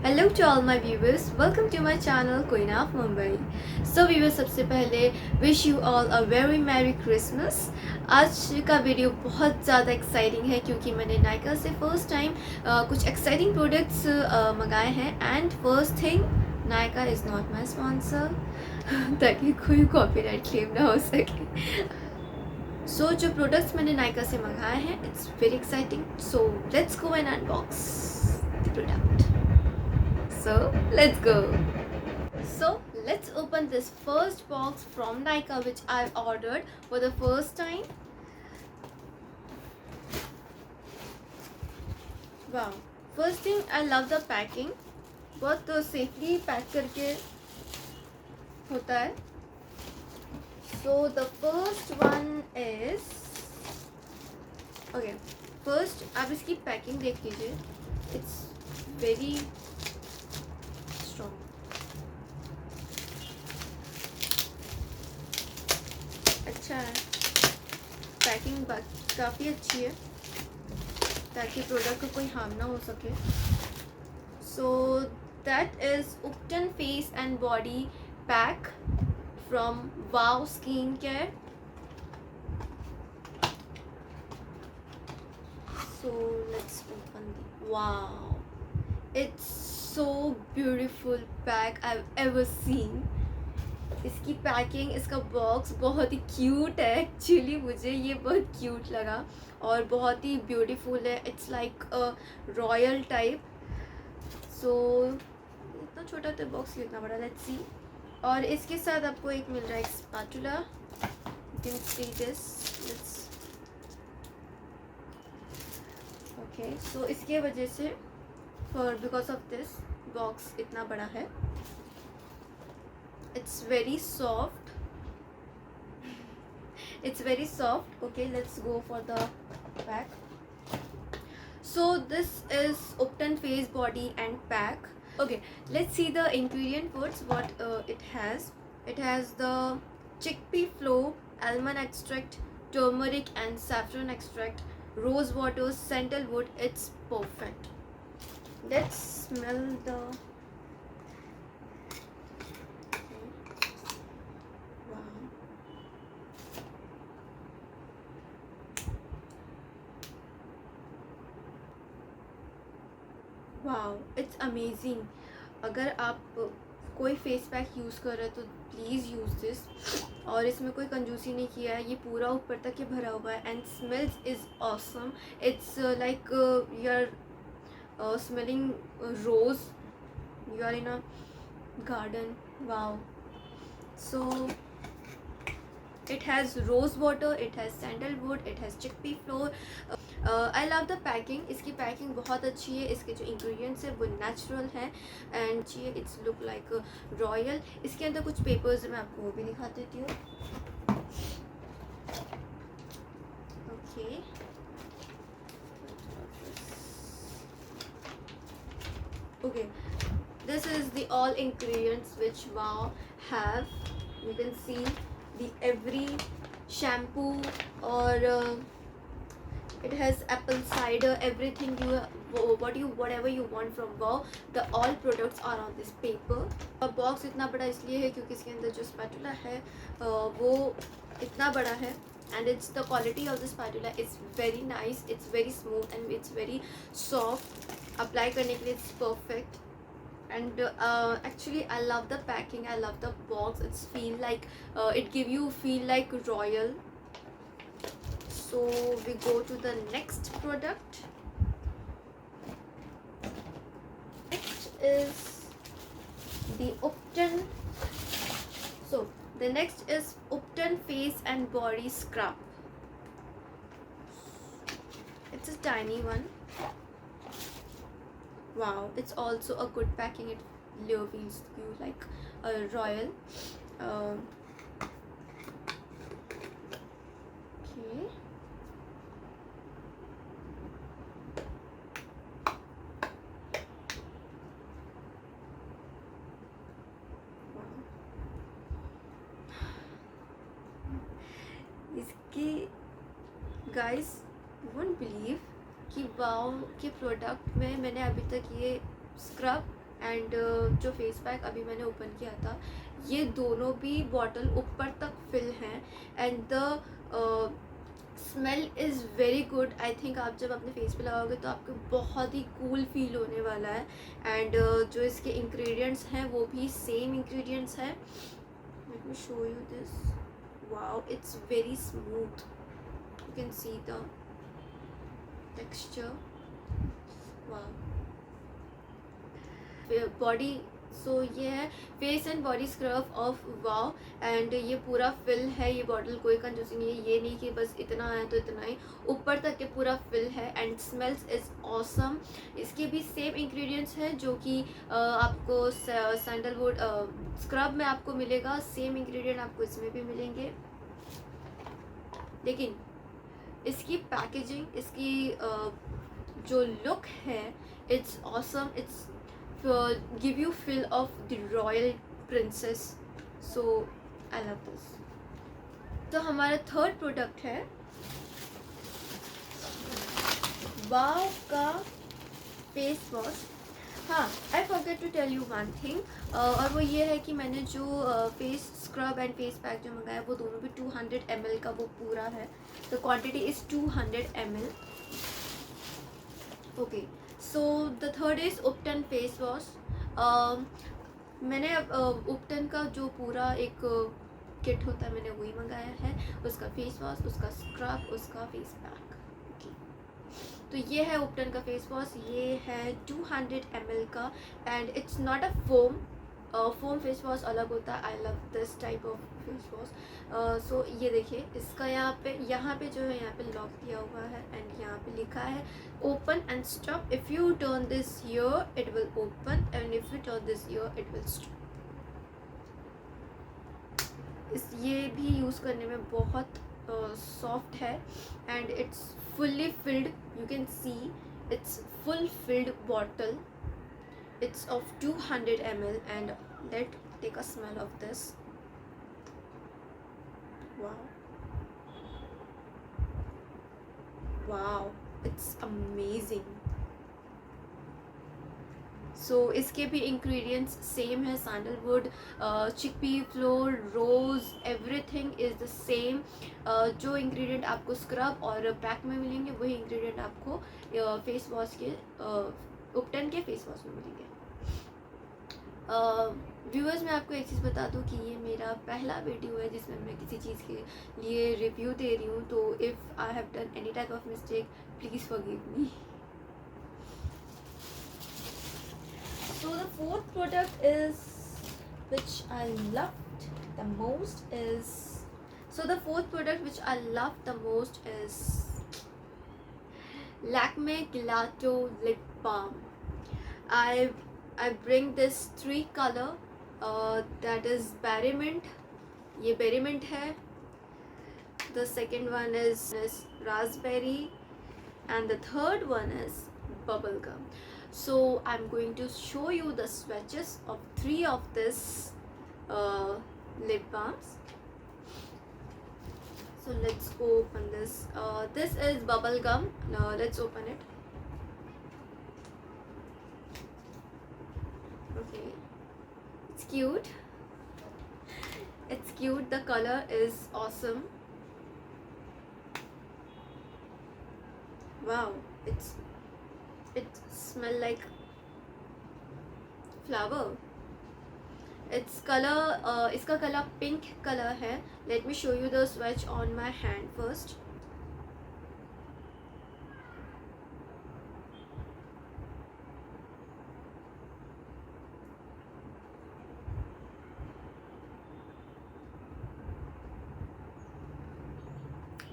Hello to all my viewers, welcome to my channel queen of Mumbai. So viewers, सबसे पहले wish you all a very merry Christmas. आज का video बहुत ज़्यादा exciting है क्योंकि मैंने नायका से फर्स्ट टाइम कुछ एक्साइटिंग प्रोडक्ट्स मंगाए हैं। And first thing, Nykaa is not my sponsor ताकि कोई कॉपीराइट क्लेम ना हो सके। सो जो प्रोडक्ट्स मैंने नायका से मंगाए हैं, it's very exciting. So let's go and unbox the product. So let's go. So let's open this first box from Nykaa which I've ordered for the first time. Wow. First thing, I love the packing. बहुत safely pack करके होता है. So the first one is okay. First आप इसकी packing देख लीजिए. It's very अच्छा है. पैकिंग काफ़ी अच्छी है ताकि प्रोडक्ट को कोई हार्म ना हो सके. So that is ubtan face and body pack from wow skin care. So let's open the wow. It's so beautiful pack I have ever seen. इसकी पैकिंग, इसका बॉक्स बहुत ही क्यूट है. एक्चुअली मुझे ये बहुत क्यूट लगा और बहुत ही ब्यूटीफुल है. It's like a royal type. So इतना छोटा तो बॉक्स कितना बड़ा, लेट्स सी. और इसके साथ आपको एक मिल रहा है spatula. You can see this. Let's okay. So इसके वजह से बिकॉज ऑफ दिस बॉक्स इतना बड़ा है. It's very soft. It's very soft. Okay, let's go for the pack. So this is Upton face body and pack. Okay, let's see the ingredient words. What it has. It has the chickpea flour, almond extract, turmeric and saffron extract, rose water, sandalwood. It's perfect. Let's smell the wow. It's amazing. अगर आप कोई face pack use कर रहे हो तो please use this. और इसमें कोई कंजूसी नहीं किया है. ये पूरा ऊपर तक ये भरा हुआ है. And smells is awesome. It's like you are smelling rose. You are in a garden. Wow. So it has rose water, it has sandalwood, it has chickpea flour. I love the packing. इसकी packing बहुत अच्छी है. इसके जो ingredients है वो natural है and चाहिए. It's look like royal. इसके अंदर कुछ पेपर्स मैं आपको वो भी दिखा देती हूँ. Okay. Okay, this is the all ingredients which wow have. You can C the every shampoo or it has apple cider, everything you whatever you want from wow. The all products are on this paper. Box इतना बड़ा इसलिए है क्योंकि इसके अंदर जो spatula है वो इतना बड़ा है. and it's the quality of the spatula is very nice. it's very smooth and it's very soft. Apply करने के लिए it's perfect. And actually I love the packing, I love the box. It's feel like it give you feel like royal. So we go to the next product. Next is the Upton. So the next is Upton face and body scrub. It's a tiny one. Wow, it's also a good packing. It feels you like a royal. Okay. इसकी guys, you won't believe कि वाव के product में मैंने अभी तक ये scrub and जो face pack अभी मैंने ओपन किया था, ये दोनों भी बॉटल ऊपर तक फिल हैं and the smell is very good. I think आप जब अपने फेस पे लगाओगे तो आपको बहुत ही कूल फील होने वाला है। एंड जो इसके इंग्रेडिएंट्स हैं वो भी सेम इंग्रेडिएंट्स हैं। Let me show you this. Wow, it's very smooth, you can see the texture. Wow, body, so ये है face and body scrub of wow. And ये पूरा फिल है, ये बॉटल कोई कंजूसी नहीं है, ये नहीं कि बस इतना है तो इतना ही, ऊपर तक ये पूरा फिल है एंड स्मेल्स इज़ ऑसम। इसके भी सेम इंग्रेडिएंट्स हैं जो कि आपको सैंडलवुड स्क्रब में आपको मिलेगा, सेम इंग्रेडिएंट आपको इसमें भी मिलेंगे। लेकिन इसकी पैकेजिंग, इसकी जो लुक है, it's awesome, it's give you feel of the royal princess, so I love this। तो हमारा थर्ड प्रोडक्ट है वाव का फेस वॉश। हाँ, I forget to tell you one thing, और वो ये है कि मैंने जो face scrub and face pack जो मंगाया वो दोनों भी 200 ml का वो पूरा है। The quantity is 200 ml। Okay, so the third is ubtan face wash. मैंने उपटन का जो पूरा एक किट होता है मैंने वही मंगाया है, उसका फेस वॉश, उसका स्क्रब, उसका फेस पैक। ओके, तो ये है उपटन का फेस वॉश, ये है 200 ml का and it's not a foam. Foam face wash अलग होता है। I love this type of face wash. So ये देखिए, इसका यहाँ पे जो है यहाँ पे लॉक दिया हुआ है एंड यहाँ पे लिखा है open and stop. If U turn this here it will open and if U turn this here it will stop. ये भी यूज़ करने में बहुत सॉफ्ट है and it's fully filled, you can see it's full field bottle. It's of 200 ml and let's take a smell of this. Wow, wow, it's amazing। So इसके भी ingredients same है, sandalwood, chickpea flour, rose, everything is the same. जो ingredient आपको scrub और pack में मिलेंगे वही ingredient आपको फेस वॉश के उपटन के फेस वॉश में मिलेंगे। व्यूअर्स, मैं आपको एक चीज़ बता दूं कि ये मेरा पहला वीडियो है जिसमें मैं किसी चीज़ के लिए रिव्यू दे रही हूँ, तो if I have done any type of mistake please forgive me. So the fourth product is which I loved the most is Lakme Gelato Lip Balm। I bring this 3 color, that is berry mint, ये berry mint है। The second one is raspberry and the third one is bubble gum। So I'm going to show you the swatches of 3 of this lip balms। So let's go open this। This is bubble gum। Now let's open it। Okay, it's cute, the color is awesome। Wow, it smell like flower। इसका colour pink colour है। Late me show you the swatch on my hand first।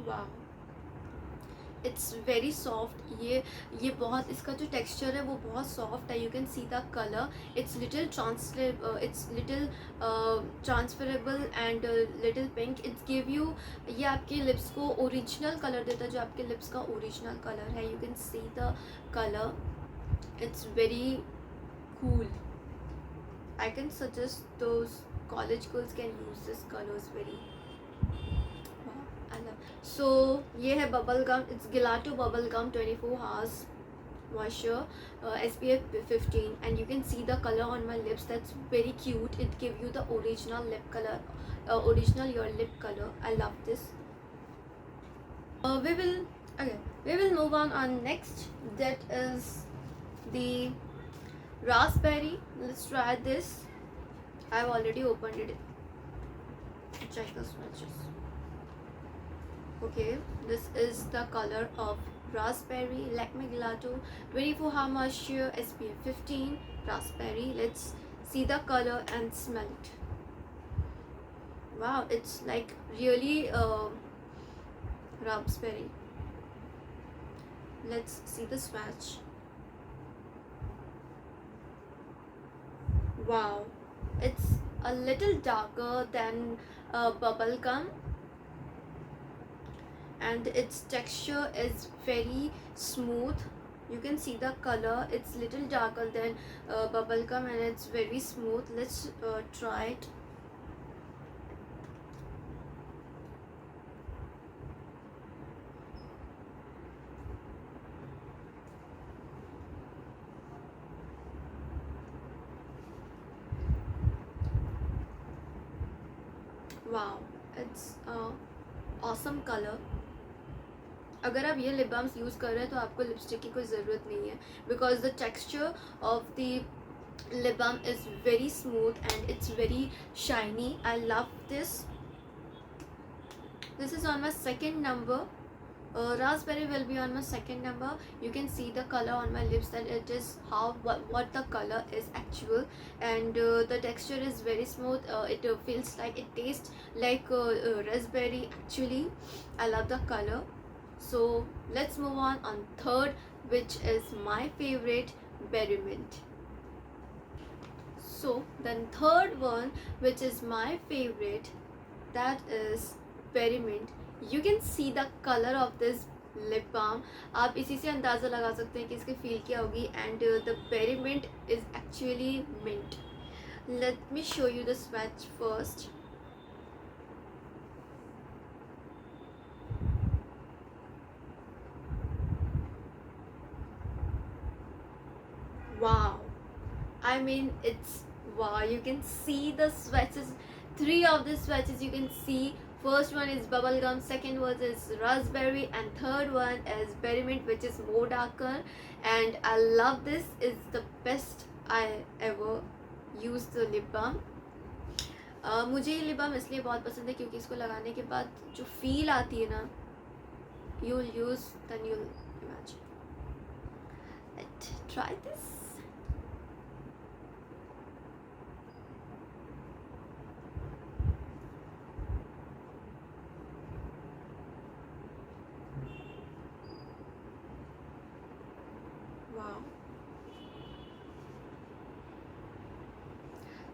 वाह, it's very soft. ये बहुत, इसका जो texture है वो बहुत सॉफ्ट है। You can see the colour, it's little transferable and little pink. It's give you, ये आपके लिप्स को ओरिजिनल कलर देता है, जो आपके लिप्स का ओरिजिनल कलर है। You can see the colour, it's very cool. I can suggest those college girls can use this colours very. So ये है bubble gum, it's gelato bubble gum 24 hours। moisture, SPF 15, and you can see the color on my lips. That's very cute. It give you the original lip color, original your lip color. I love this. We will okay. We will move on next. That is the raspberry. Let's try this. I've already opened it. Check the swatches. Okay, this is the color of raspberry. Lakme Gelato 24 hour moisture, SPF 15, raspberry. Let's see the color and smell it. Wow, it's like really raspberry. Let's see the swatch. Wow, it's a little darker than bubble gum, and its texture is very smooth. You can see the color, it's little darker than bubble gum, and it's very smooth. Let's try it. Wow, it's awesome color. अगर आप ये lip balms use कर रहे हैं तो आपको lipstick की कोई ज़रूरत नहीं है, because the texture of the lip balm is very smooth and it's very shiny. I love this. This is on my second number. Raspberry will be on my second number. You can see the color on my lips, that it is what the color is actual, and the texture is very smooth. It feels like, it tastes like raspberry actually. I love the color. So let's move on third, which is my favorite, berry mint. So then third one, which is my favorite, that is berry mint. You can see the color of this lip balm. आप इसी से अंदाज़ा लगा सकते हैं कि इसकी feel क्या होगी, and the berry mint is actually mint. Let me show you the swatch first. Wow, I mean, it's wow. You can see the swatches, 3 of the swatches you can see. First one is bubblegum, second one is raspberry, and third one is berry mint, which is more darker. And I love this. It's the best I ever used the lip balm. मुझे ये lip balm इसलिए बहुत पसंद है क्योंकि इसको लगाने के बाद जो फील आती है ना, you'll use, then you'll imagine. Let's try this.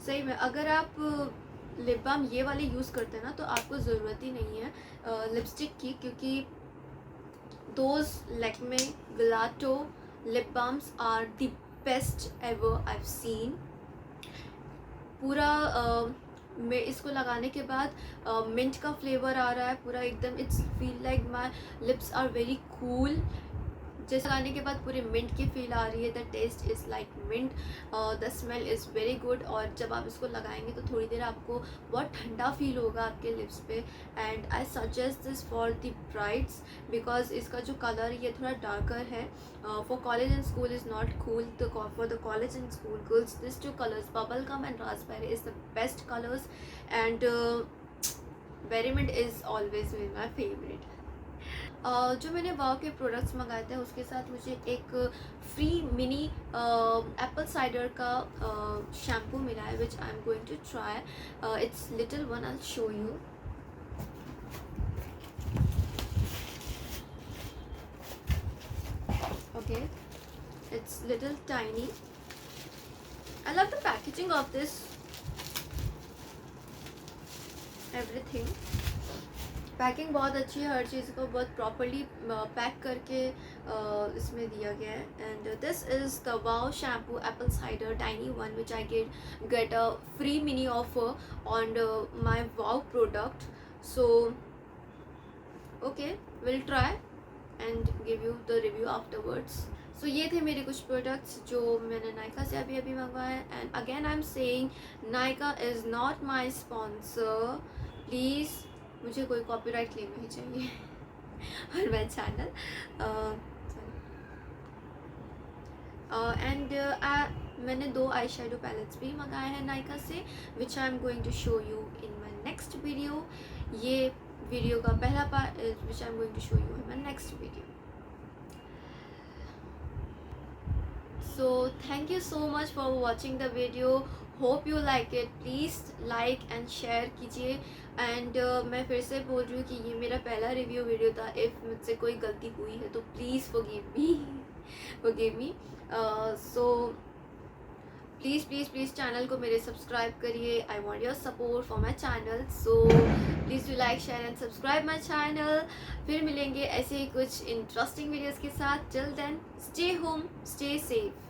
सही में अगर आप लिप बाम ये वाले यूज़ करते हैं ना, तो आपको ज़रूरत ही नहीं है लिपस्टिक की, क्योंकि those Lakme gelato lip balms are the best ever I have seen. पूरा मैं इसको लगाने के बाद मिंट का फ्लेवर आ रहा है पूरा एकदम. It's feel like my lips are very cool. जैसे लगाने के बाद पूरे मिंट की फील आ रही है. The taste is like mint. The smell is very good. और जब आप इसको लगाएंगे तो थोड़ी देर आपको बहुत ठंडा फील होगा आपके लिप्स पे. And I suggest this for the brides, because इसका जो कलर ये थोड़ा डार्कर है. For college and school is not cool. For the college and school girls, this two colours, bubble gum and raspberry, is the best colours. And berry mint is always my favourite. जो मैंने वाव के products मंगाए थे उसके साथ मुझे एक free mini apple cider का शैम्पू मिला है, which I am going to try. It's little one, I will show you. Okay, it's little tiny. I love the packaging of this. Everything. Packing बहुत अच्छी है, हर चीज़ को बहुत प्रॉपरली पैक करके इसमें दिया गया है. And this is the wow shampoo Apple cider tiny one, which I get a free mini offer on my wow product. So okay, will try and give you the review afterwards. सो ये थे मेरे कुछ products जो मैंने नायका से अभी अभी मंगवाए. And again I am saying Nykaa is not my sponsor. Please मुझे कोई कॉपीराइट क्लेम नहीं चाहिए और माई चैनल. एंड मैंने 2 आई शेडो पैलेट्स भी मंगाए हैं नायका से, which I am going to show you in my next video. ये वीडियो का पहला part which I am going to show you in my next video. So thank you so much for watching the video. Hope you like it. Please like and share कीजिए. And मैं फिर से बोल रही हूँ कि ये मेरा पहला रिव्यू वीडियो था. इफ़ मुझसे कोई गलती हुई है तो please forgive me. So please channel को मेरे सब्सक्राइब करिए. I want your support for my channel. So please do like share and subscribe my channel. फिर मिलेंगे ऐसे ही कुछ इंटरेस्टिंग वीडियोज़ के साथ. Till then stay home, stay safe.